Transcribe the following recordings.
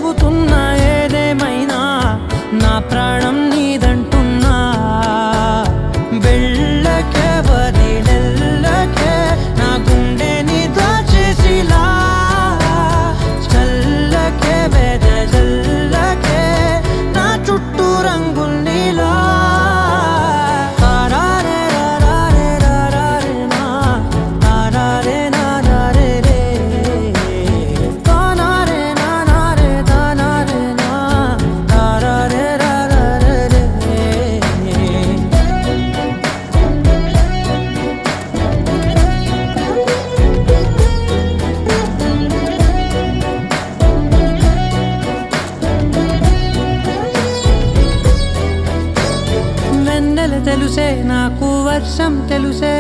చెబుతున్నా ఏదేమైనా నా ప్రాణం నీదంటున్నా వెళ్ళకే వదిలెళ్ళకే నా గుండెని దాచేసిలా చల్లకే వెదజల్లకే నా చుట్టూ రంగుల్నిలా తెలుసే నాకు వర్షం తెలుసే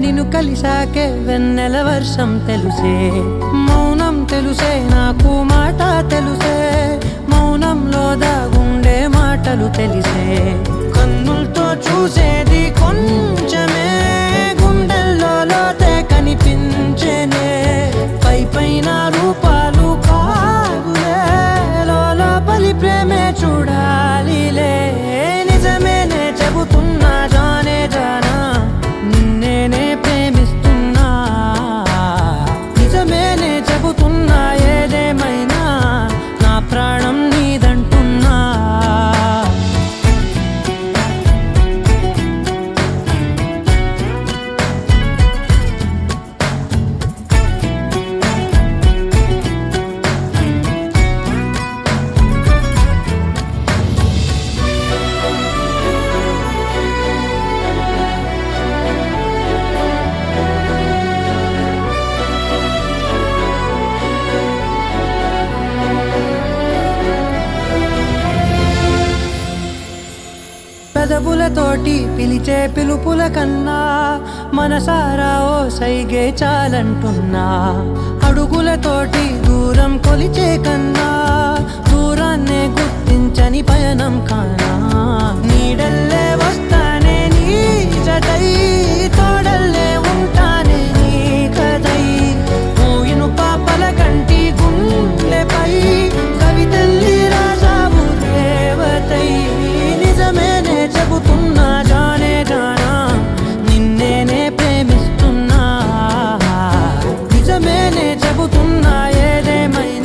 నిన్ను కలిసాకే వెన్నెల వర్షం తెలుసే మౌనం తెలుసే నాకు మాట తెలుసే మౌనంలో దాగుండే మాటలు తెలిసే కన్నులతో చూసేది కొంచెమే గుండెల్లో లోతే కనిపించేనే పై పైన రూపాలు కాదులే లోపలి ప్రేమే చూడాలిలే నిజమేనే చెబుతున్నా జానే జానా నిన్నేనే ప్రేమిస్తున్నా నిజమేనే చెబుతున్నా ఏదేమైనా నా ప్రాణం నీదంటున్నా పెదవులతోటి పిలిచే పిలుపుల కన్నా మనసారా ఓ సైగే చాలంటున్నా అడుగులతోటి దూరం కొలిచే కన్నా దూరాన్నే గుర్తించని పయనం కానా నీడల్లే వస్తానే నీ జతై తోడల్లే ఉంటానే నీ కదై మోయిను పాపల కంటి గుండెపై కవితల్లి రాజావు దేవతై నిజమేనే చెబుతున్నా జానే జానా నిన్నేనే ప్రేమిస్తున్నా నిజమేనే చెబుతున్నా ఏదేమైనా